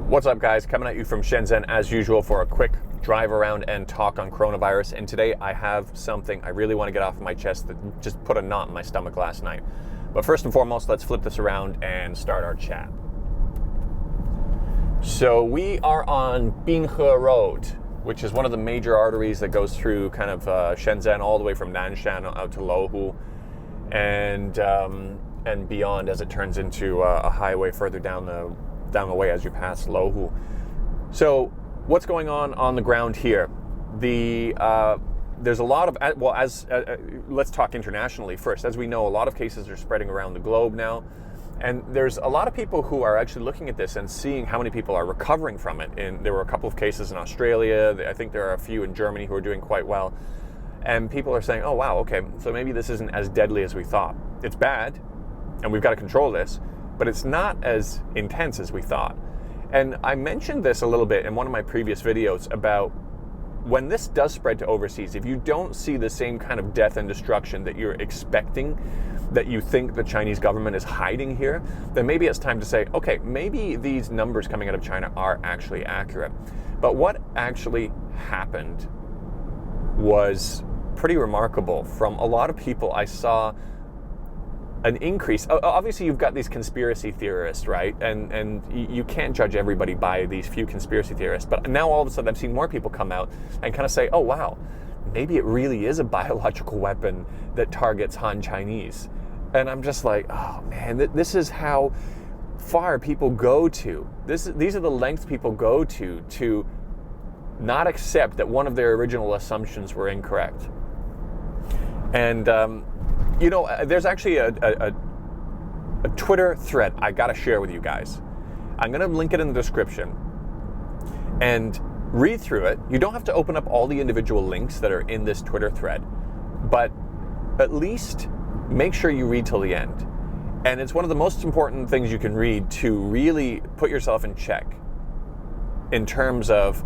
What's up, guys? Coming at you from Shenzhen as usual for a quick drive around and talk on coronavirus. And today I have something I really want to get off of my chest that just put a knot in my stomach last night. But first and foremost, let's flip this around and start our chat. So we are on Binhe Road, which is one of the major arteries that goes through kind of Shenzhen all the way from Nanshan out to Luohu and beyond as it turns into a highway further down the way as you pass Luohu. So what's going on the ground here? There's a lot of, let's talk internationally first. As we know, a lot of cases are spreading around the globe now. And there's a lot of people who are actually looking at this and seeing how many people are recovering from it. And there were a couple of cases in Australia. I think there are a few in Germany who are doing quite well. And people are saying, oh, wow, okay, so maybe this isn't as deadly as we thought. It's bad, and we've got to control this, but it's not as intense as we thought. And I mentioned this a little bit in one of my previous videos about when this does spread to overseas, if you don't see the same kind of death and destruction that you're expecting, that you think the Chinese government is hiding here, then maybe it's time to say, okay, maybe these numbers coming out of China are actually accurate. But what actually happened was pretty remarkable. From a lot of people, I saw an increase. Obviously, you've got these conspiracy theorists, right? And you can't judge everybody by these few conspiracy theorists. But now all of a sudden, I've seen more people come out and kind of say, oh, wow, maybe it really is a biological weapon that targets Han Chinese. And I'm just like, oh, man, this is how far people go to. These are the lengths people go to not accept that one of their original assumptions were incorrect. And, there's actually a Twitter thread I got to share with you guys. I'm going to link it in the description and read through it. You don't have to open up all the individual links that are in this Twitter thread, but at least make sure you read till the end. And it's one of the most important things you can read to really put yourself in check in terms of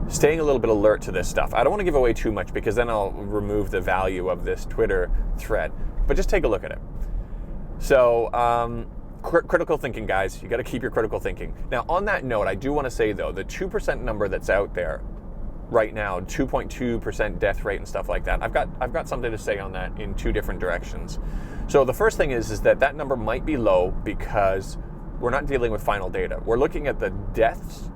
staying a little bit alert to this stuff. I don't want to give away too much because then I'll remove the value of this Twitter thread, but just take a look at it. So, critical thinking, guys. You got to keep your critical thinking. Now, on that note, I do want to say, though, the 2% number that's out there right now, 2.2% death rate and stuff like that, I've got something to say on that in two different directions. So the first thing is that number might be low because we're not dealing with final data. We're looking at the deaths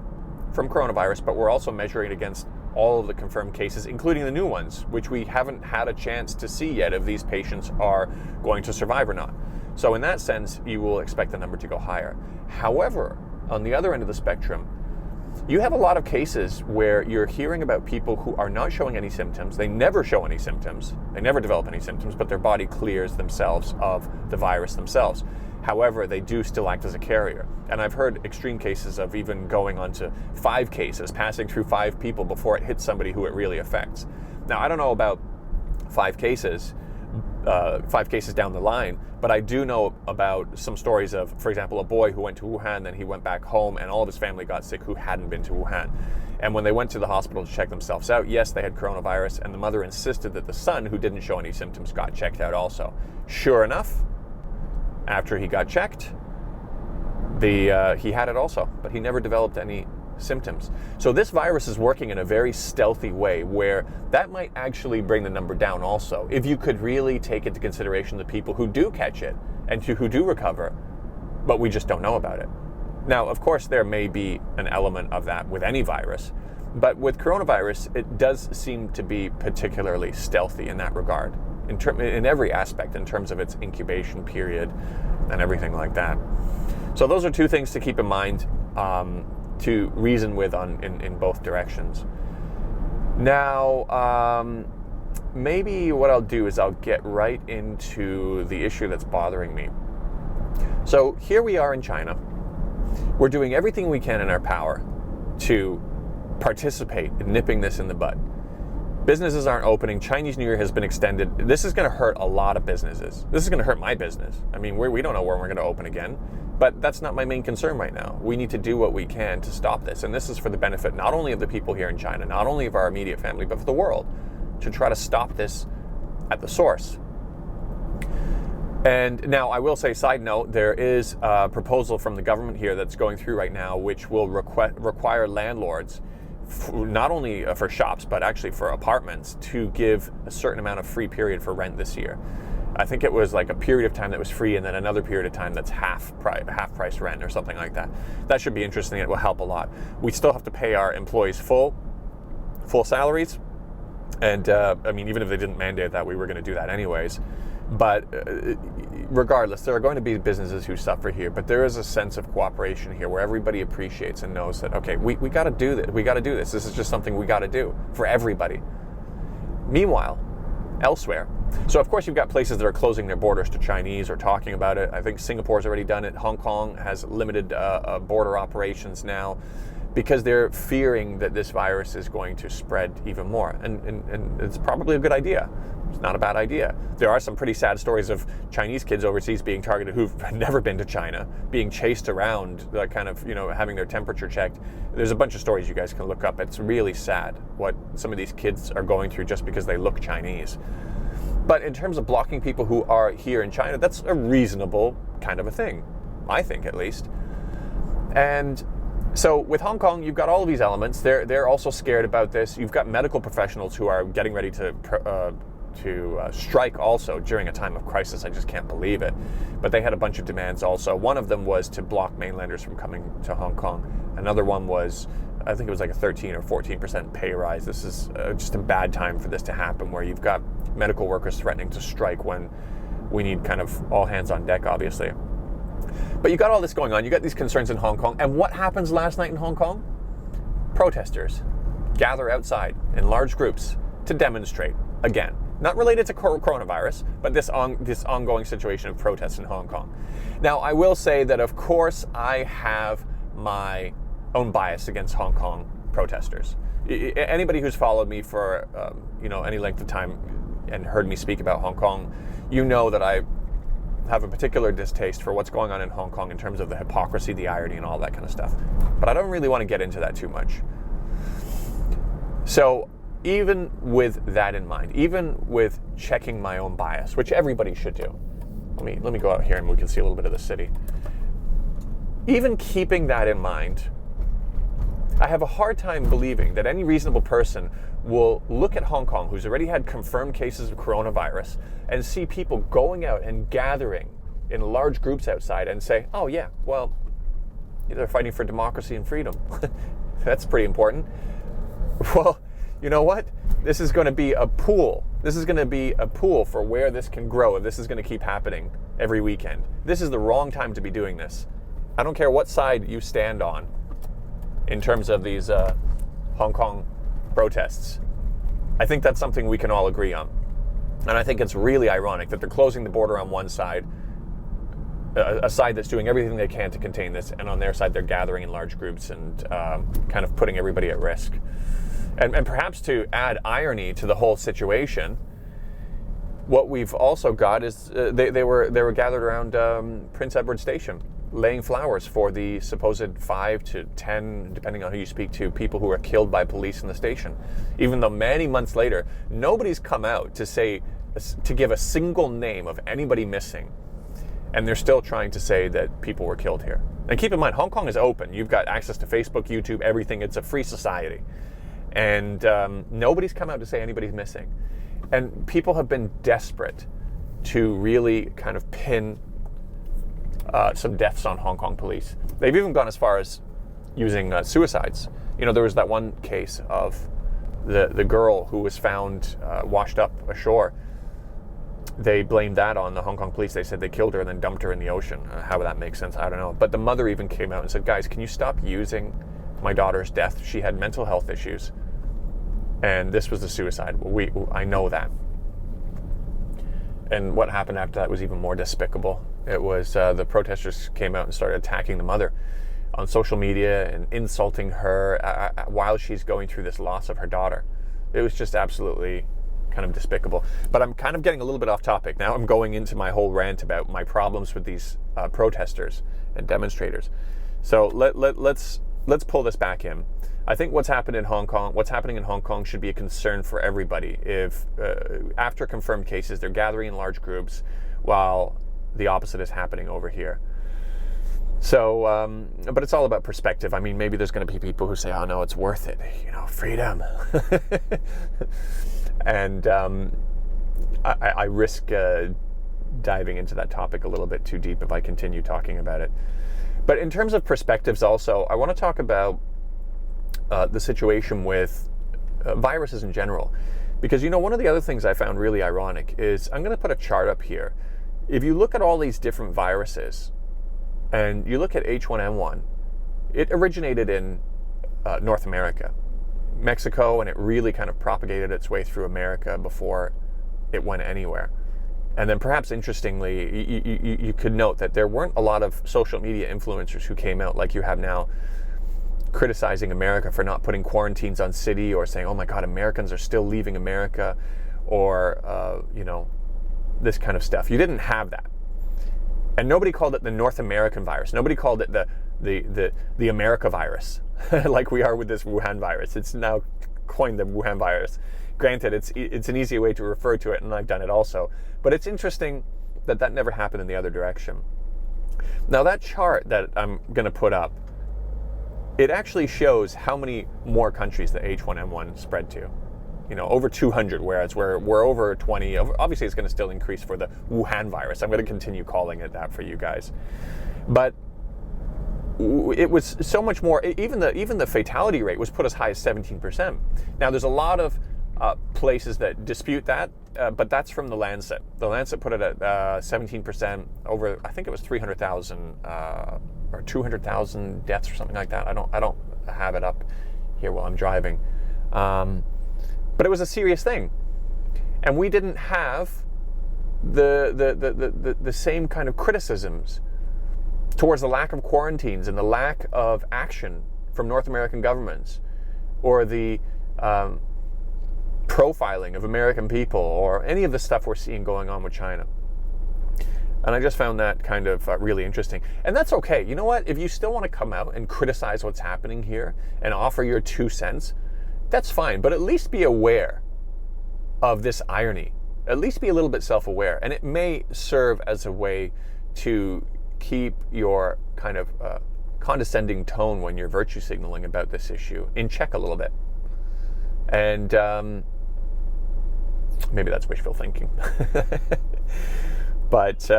from coronavirus, but we're also measuring it against all of the confirmed cases, including the new ones, which we haven't had a chance to see yet if these patients are going to survive or not. So in that sense, you will expect the number to go higher. However, on the other end of the spectrum, you have a lot of cases where you're hearing about people who are not showing any symptoms. They never show any symptoms. They never develop any symptoms, but their body clears themselves of the virus themselves. However, they do still act as a carrier. And I've heard extreme cases of even going on to 5 cases, passing through 5 people before it hits somebody who it really affects. Now, I don't know about 5 cases down the line, but I do know about some stories of, for example, a boy who went to Wuhan, then he went back home and all of his family got sick who hadn't been to Wuhan. And when they went to the hospital to check themselves out, yes, they had coronavirus, and the mother insisted that the son, who didn't show any symptoms, got checked out also. Sure enough, after he got checked, he had it also, but he never developed any symptoms. So this virus is working in a very stealthy way where that might actually bring the number down also, if you could really take into consideration the people who do catch it and who do recover, but we just don't know about it. Now, of course, there may be an element of that with any virus, but with coronavirus, it does seem to be particularly stealthy in that regard, in every aspect, in terms of its incubation period and everything like that. So those are two things to keep in mind, to reason with in both directions. Now, maybe what I'll do is I'll get right into the issue that's bothering me. So here we are in China. We're doing everything we can in our power to participate in nipping this in the bud. Businesses aren't opening. Chinese New Year has been extended. This is going to hurt a lot of businesses. This is going to hurt my business. I mean, we don't know where we're going to open again, but that's not my main concern right now. We need to do what we can to stop this. And this is for the benefit not only of the people here in China, not only of our immediate family, but for the world, to try to stop this at the source. And now I will say, side note, there is a proposal from the government here that's going through right now, which will require landlords, not only for shops, but actually for apartments, to give a certain amount of free period for rent this year. I think it was like a period of time that was free and then another period of time that's half price rent or something like that. That should be interesting. It will help a lot. We still have to pay our employees full salaries. And I mean, even if they didn't mandate that, we were going to do that anyways. But regardless, there are going to be businesses who suffer here, but there is a sense of cooperation here where everybody appreciates and knows that, okay, we got to do this. We got to do this. This is just something we got to do for everybody. Meanwhile, elsewhere, so of course you've got places that are closing their borders to Chinese or talking about it. I think Singapore's already done it. Hong Kong has limited border operations now, because they're fearing that this virus is going to spread even more. And it's probably a good idea. It's not a bad idea. There are some pretty sad stories of Chinese kids overseas being targeted who've never been to China, being chased around, kind of, having their temperature checked. There's a bunch of stories you guys can look up. It's really sad what some of these kids are going through just because they look Chinese. But in terms of blocking people who are here in China, that's a reasonable kind of a thing, I think at least. And so with Hong Kong, you've got all of these elements. They're also scared about this. You've got medical professionals who are getting ready to strike also during a time of crisis. I just can't believe it. But they had a bunch of demands also. One of them was to block mainlanders from coming to Hong Kong. Another one was, I think it was like a 13 or 14% pay rise. This is just a bad time for this to happen, where you've got medical workers threatening to strike when we need kind of all hands on deck, obviously. But you got all this going on. You got these concerns in Hong Kong. And what happens last night in Hong Kong? Protesters gather outside in large groups to demonstrate again. Not related to coronavirus, but this ongoing situation of protests in Hong Kong. Now, I will say that, of course, I have my own bias against Hong Kong protesters. Anybody who's followed me for any length of time and heard me speak about Hong Kong, you know that I have a particular distaste for what's going on in Hong Kong in terms of the hypocrisy, the irony, and all that kind of stuff. But I don't really want to get into that too much. So even with that in mind, even with checking my own bias, which everybody should do. Let me go out here and we can see a little bit of the city. Even keeping that in mind, I have a hard time believing that any reasonable person will look at Hong Kong, who's already had confirmed cases of coronavirus, and see people going out and gathering in large groups outside and say, oh yeah, well, they're fighting for democracy and freedom. That's pretty important. Well, you know what? This is going to be a pool. This is going to be a pool for where this can grow if this is going to keep happening every weekend. This is the wrong time to be doing this. I don't care what side you stand on in terms of these Hong Kong protests. I think that's something we can all agree on. And I think it's really ironic that they're closing the border on one side, a side that's doing everything they can to contain this, and on their side they're gathering in large groups and kind of putting everybody at risk. And perhaps to add irony to the whole situation, what we've also got is they were gathered around Prince Edward Station, laying flowers for the supposed 5 to 10, depending on who you speak to, people who were killed by police in the station. Even though many months later, nobody's come out to give a single name of anybody missing. And they're still trying to say that people were killed here. And keep in mind, Hong Kong is open. You've got access to Facebook, YouTube, everything. It's a free society. And nobody's come out to say anybody's missing. And people have been desperate to really kind of pin some deaths on Hong Kong police. They've even gone as far as using suicides. There was that one case of the girl who was found washed up ashore. They blamed that on the Hong Kong police. They said they killed her and then dumped her in the ocean. How would that make sense? I don't know. But the mother even came out and said, guys, can you stop using my daughter's death? She had mental health issues. And this was a suicide. I know that. And what happened after that was even more despicable. It was the protesters came out and started attacking the mother on social media and insulting her while she's going through this loss of her daughter. It was just absolutely kind of despicable. But I'm kind of getting a little bit off topic. Now I'm going into my whole rant about my problems with these protesters and demonstrators. So let's pull this back in. I think what's happening in Hong Kong should be a concern for everybody. If after confirmed cases, they're gathering in large groups while the opposite is happening over here. So, but it's all about perspective. I mean, maybe there's going to be people who say, oh no, it's worth it, freedom. And I risk diving into that topic a little bit too deep if I continue talking about it. But in terms of perspectives also, I want to talk about the situation with viruses in general. Because, one of the other things I found really ironic is, I'm going to put a chart up here. If you look at all these different viruses, and you look at H1N1, it originated in North America, Mexico, and it really kind of propagated its way through America before it went anywhere. And then perhaps interestingly, you could note that there weren't a lot of social media influencers who came out like you have now, criticizing America for not putting quarantines on city, or saying, oh my God, Americans are still leaving America, or, this kind of stuff. You didn't have that. And nobody called it the North American virus. Nobody called it the America virus, like we are with this Wuhan virus. It's now coined the Wuhan virus. Granted, it's an easier way to refer to it, and I've done it also. But it's interesting that never happened in the other direction. Now, that chart that I'm going to put up, it actually shows how many more countries the H1N1 spread to. Over 200, whereas we're over 20. Obviously, it's going to still increase for the Wuhan virus. I'm going to continue calling it that for you guys. But it was so much more. Even the fatality rate was put as high as 17%. Now, there's a lot of places that dispute that, but that's from the Lancet. The Lancet put it at 17% over, I think it was 300,000 or 200,000 deaths or something like that. I don't have it up here while I'm driving. But it was a serious thing, and we didn't have the same kind of criticisms towards the lack of quarantines and the lack of action from North American governments, or the profiling of American people, or any of the stuff we're seeing going on with China. And I just found that kind of really interesting. And that's okay. You know what? If you still want to come out and criticize what's happening here and offer your 2 cents, that's fine, but at least be aware of this irony. At least be a little bit self-aware, and it may serve as a way to keep your kind of condescending tone when you're virtue signaling about this issue in check a little bit. And maybe that's wishful thinking. But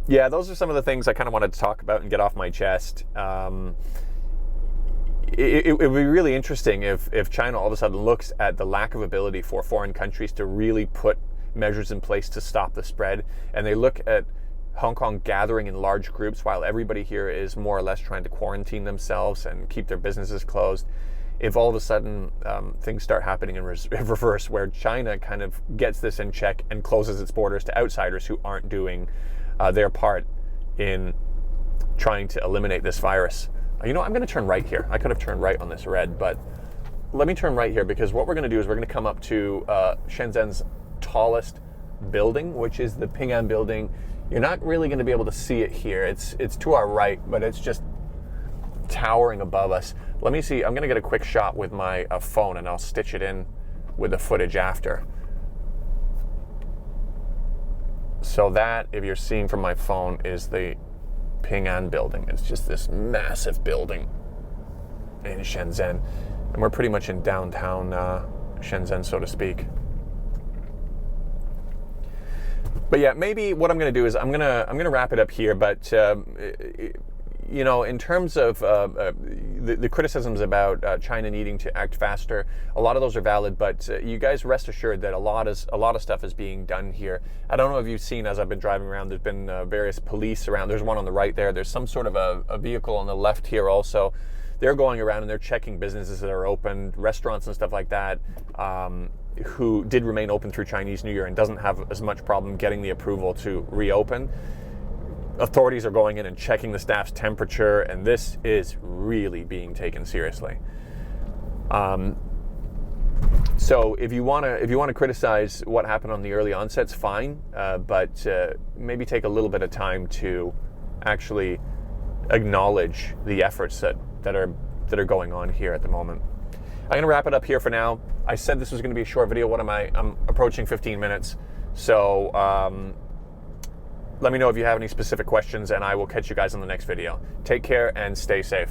yeah, those are some of the things I kind of wanted to talk about and get off my chest. It would be really interesting if China all of a sudden looks at the lack of ability for foreign countries to really put measures in place to stop the spread, and they look at Hong Kong gathering in large groups while everybody here is more or less trying to quarantine themselves and keep their businesses closed. If all of a sudden things start happening in reverse, where China kind of gets this in check and closes its borders to outsiders who aren't doing their part in trying to eliminate this virus. I'm going to turn right here. I could have turned right on this red, but let me turn right here, because what we're going to do is we're going to come up to Shenzhen's tallest building, which is the Ping An building. You're not really going to be able to see it here. It's to our right, but it's just towering above us. Let me see. I'm going to get a quick shot with my phone, and I'll stitch it in with the footage after. So that, if you're seeing from my phone, is the Ping An building. It's just this massive building in Shenzhen, and we're pretty much in downtown Shenzhen, so to speak. But yeah, maybe what I'm going to do is I'm going to wrap it up here. But in terms of the criticisms about China needing to act faster, a lot of those are valid. But you guys rest assured that a lot of stuff is being done here. I don't know if you've seen, as I've been driving around, there's been various police around. There's one on the right there. There's some sort of a vehicle on the left here also. They're going around and they're checking businesses that are open, restaurants and stuff like that, who did remain open through Chinese New Year and doesn't have as much problem getting the approval to reopen. Authorities are going in and checking the staff's temperature, and this is really being taken seriously. So if you want to criticize what happened on the early onsets, fine, but maybe take a little bit of time to actually acknowledge the efforts that are going on here at the moment. I'm going to wrap it up here for now. I said this was going to be a short video. What am I? I'm approaching 15 minutes. So Let me know if you have any specific questions, and I will catch you guys in the next video. Take care and stay safe.